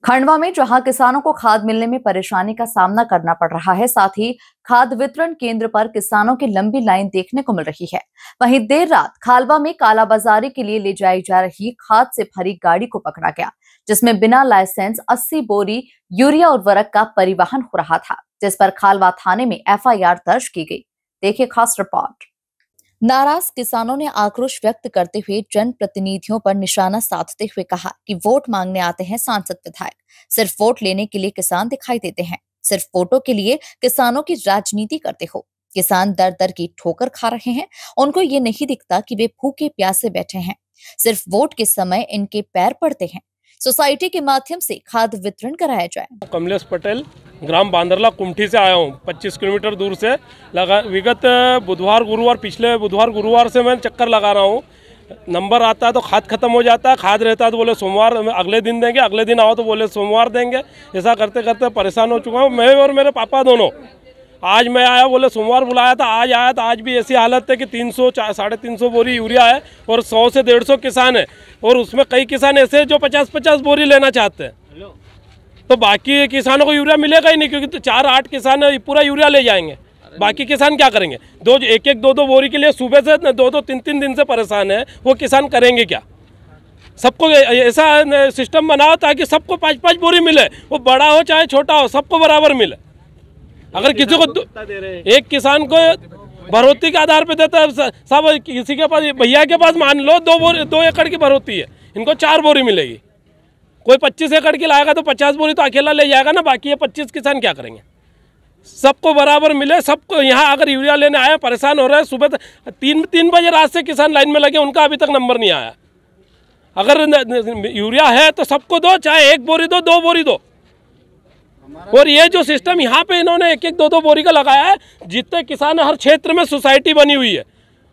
खंडवा में जहां किसानों को खाद मिलने में परेशानी का सामना करना पड़ रहा है, साथ ही खाद वितरण केंद्र पर किसानों की लंबी लाइन देखने को मिल रही है। वहीं देर रात खालवा में कालाबाजारी के लिए ले जाई जा रही खाद से भरी गाड़ी को पकड़ा गया, जिसमें बिना लाइसेंस 80 बोरी यूरिया उर्वरक का परिवहन हो रहा था, जिस पर खालवा थाने में FIR दर्ज की गई। देखिए खास रिपोर्ट। नाराज किसानों ने आक्रोश व्यक्त करते हुए जनप्रतिनिधियों पर निशाना साधते हुए कहा कि वोट मांगने आते हैं सांसद विधायक, सिर्फ वोट लेने के लिए किसान दिखाई देते हैं, सिर्फ वोटों के लिए किसानों की राजनीति करते हो। किसान दर दर की ठोकर खा रहे हैं, उनको ये नहीं दिखता कि वे भूखे प्यासे बैठे हैं, सिर्फ वोट के समय इनके पैर पड़ते हैं। सोसाइटी के माध्यम से खाद वितरण कराया जाए। कमलेश पटेल, ग्राम बांदरला कुमठी से आया हूँ। 25 किलोमीटर दूर से विगत बुधवार गुरुवार, पिछले बुधवार गुरुवार से मैं चक्कर लगा रहा हूँ। नंबर आता है तो खाद खत्म हो जाता है, खाद रहता है तो बोले सोमवार अगले दिन देंगे, अगले दिन आओ तो बोले सोमवार देंगे। ऐसा करते करते परेशान हो चुका हूँ मैं और मेरे पापा दोनों। आज मैं आया, बोले सोमवार बुलाया था, आज आया था। आज भी ऐसी हालत है कि 300 350 बोरी यूरिया है और 100 से 150 किसान है, और उसमें कई किसान ऐसे जो 50-50 बोरी लेना चाहते हैं। तो बाकी किसानों को यूरिया मिलेगा ही नहीं, क्योंकि तो 4-8 किसान पूरा यूरिया ले जाएंगे। बाकी किसान क्या करेंगे? एक 2-2 बोरी के लिए सुबह से 2-2 3-3 दिन से परेशान है। वो किसान करेंगे क्या? सबको ऐसा सिस्टम बनाओ ताकि सबको 5-5 बोरी मिले, वो बड़ा हो चाहे छोटा हो, सबको बराबर मिले। अगर किसी को एक किसान को भरोती के आधार पे देता है, सब किसी के पास, भैया के पास मान लो 2 एकड़ की भरोती है, इनको 4 बोरी मिलेगी। कोई 25 एकड़ की लाएगा तो 50 बोरी तो अकेला ले जाएगा ना, बाकी ये 25 किसान क्या करेंगे? सबको बराबर मिले। सबको यहाँ अगर यूरिया लेने आए परेशान हो रहे हैं। सुबह 3 बजे रात से किसान लाइन में लगे, उनका अभी तक नंबर नहीं आया। अगर यूरिया है तो सबको दो, चाहे 1 बोरी दो, 2 बोरी दो। और ये जो सिस्टम यहाँ पे इन्होंने 1-1, 2-2 बोरी का लगाया है, जितने किसान हर क्षेत्र में सोसाइटी बनी हुई है,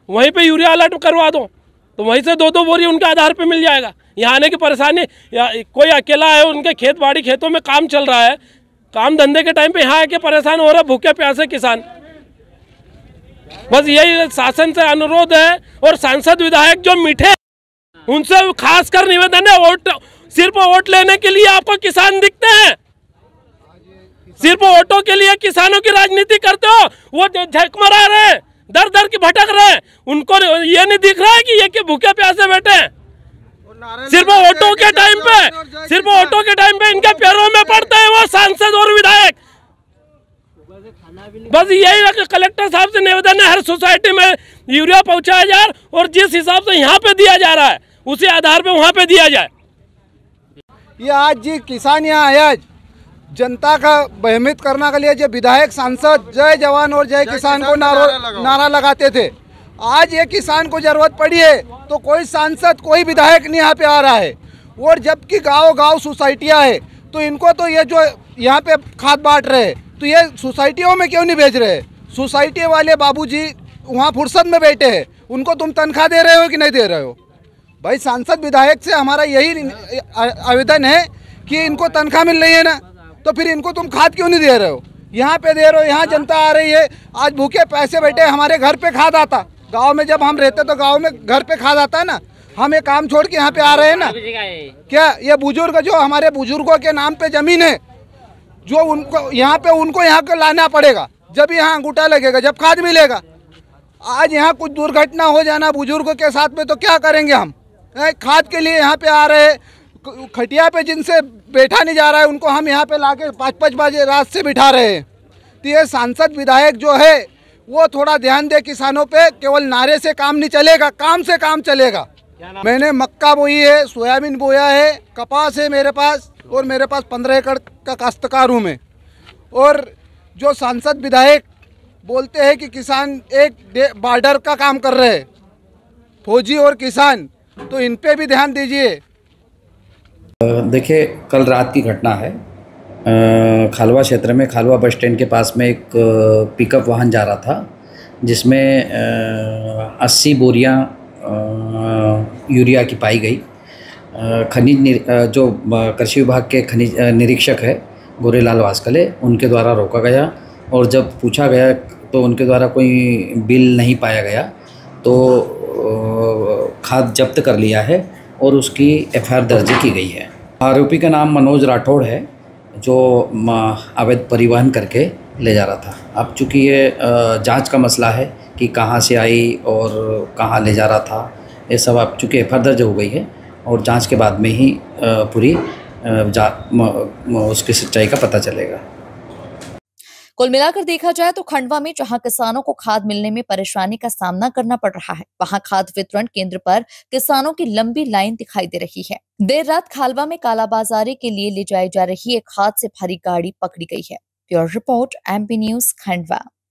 वहीं पे यूरिया अलर्ट करवा दो तो वहीं से 2-2 बोरी उनके आधार पे मिल जाएगा। यहाँ आने की परेशानी, या कोई अकेला है, उनके खेतों में काम चल रहा है, काम धंधे के टाइम पे यहाँ आके परेशान हो रहा है भूखे प्यासे किसान। बस यही शासन से अनुरोध है, और सांसद विधायक जो मीठे, उनसे खासकर निवेदन है, सिर्फ वोट लेने के लिए आपको किसान दिखते हैं, सिर्फ वोटों के लिए किसानों की राजनीति करते हो। वो झक मरा रहे हैं, दर दर की भटक रहे हैं, उनको ये नहीं दिख रहा है कि ये भूखे प्यासे बैठे हैं। सिर्फ वोटों के टाइम पे इनके पैरों में पड़ते हैं वो सांसद और विधायक। बस यही कलेक्टर साहब से निवेदन है, हर सोसाइटी में यूरिया पहुंचाया जाए, और जिस हिसाब से यहाँ पे दिया जा रहा है उसी आधार पे वहाँ पे दिया जाए। ये आज जी किसान यहाँ आया जनता का भयभीत करने के लिए, जो विधायक सांसद जय जवान और जय किसान को नारा लगाते थे, आज ये किसान को जरूरत पड़ी है तो कोई सांसद कोई विधायक नहीं यहाँ पे आ रहा है। और जबकि गांव-गांव सोसाइटियाँ है, तो इनको तो ये जो यहाँ पे खाद बांट रहे हैं, तो ये सोसाइटियों में क्यों नहीं भेज रहे? सोसाइटी वाले बाबूजी वहाँ फुर्सत में बैठे हैं, उनको तुम तनख्वाह दे रहे हो कि नहीं दे रहे हो? भाई सांसद विधायक से हमारा यही आवेदन है कि इनको तनख्वाह मिल रही है ना, तो फिर इनको तुम खाद क्यों नहीं दे रहे हो? यहाँ पे दे रहे हो, यहाँ जनता आ रही है, आज भूखे पैसे बैठे। हमारे घर पे खाद आता, गांव में जब हम रहते तो गांव में घर पे खाद आता है ना, हम ये काम छोड़ के यहाँ पे आ रहे हैं ना। क्या ये बुजुर्ग, जो हमारे बुजुर्गों के नाम पे जमीन है, जो उनको यहाँ को लाना पड़ेगा, जब यहाँ अंगूठा लगेगा, जब खाद मिलेगा। आज यहाँ कुछ दुर्घटना हो जाना बुजुर्गों के साथ में, तो क्या करेंगे हम? खाद के लिए यहाँ पे आ रहे हैं, खटिया पे जिनसे बैठा नहीं जा रहा है उनको हम यहाँ पे लाके 5-5 बजे रात से बिठा रहे हैं। तो ये सांसद विधायक जो है वो थोड़ा ध्यान दे किसानों पे। केवल नारे से काम नहीं चलेगा, काम से काम चलेगा। मैंने मक्का बोई है, सोयाबीन बोया है, कपास है मेरे पास, और मेरे पास 15 एकड़ का काश्तकार हूँ मैं। और जो सांसद विधायक बोलते हैं कि किसान एक बॉर्डर का काम कर रहे हैं, फौजी और किसान, तो इन पे भी ध्यान दीजिए। देखिए, कल रात की घटना है। खालवा क्षेत्र में खालवा बस स्टैंड के पास में एक पिकअप वाहन जा रहा था, जिसमें 80 बोरियां यूरिया की पाई गई। जो कृषि विभाग के खनिज निरीक्षक है गोरेलाल वास्कले, उनके द्वारा रोका गया, और जब पूछा गया तो उनके द्वारा कोई बिल नहीं पाया गया, तो खाद जब्त कर लिया है और उसकी FIR दर्ज की गई है। आरोपी का नाम मनोज राठौड़ है, जो अवैध परिवहन करके ले जा रहा था। अब चूँकि ये जांच का मसला है कि कहाँ से आई और कहाँ ले जा रहा था, ये सब अब चूँकि एफ दर्ज हो गई है और जांच के बाद में ही पूरी उसकी सच्चाई का पता चलेगा। कुल मिलाकर देखा जाए तो खंडवा में जहां किसानों को खाद मिलने में परेशानी का सामना करना पड़ रहा है, वहां खाद वितरण केंद्र पर किसानों की लंबी लाइन दिखाई दे रही है। देर रात खालवा में कालाबाजारी के लिए ले जाई जा रही एक खाद से भरी गाड़ी पकड़ी गई है। Bureau report, MP news, Khandwa.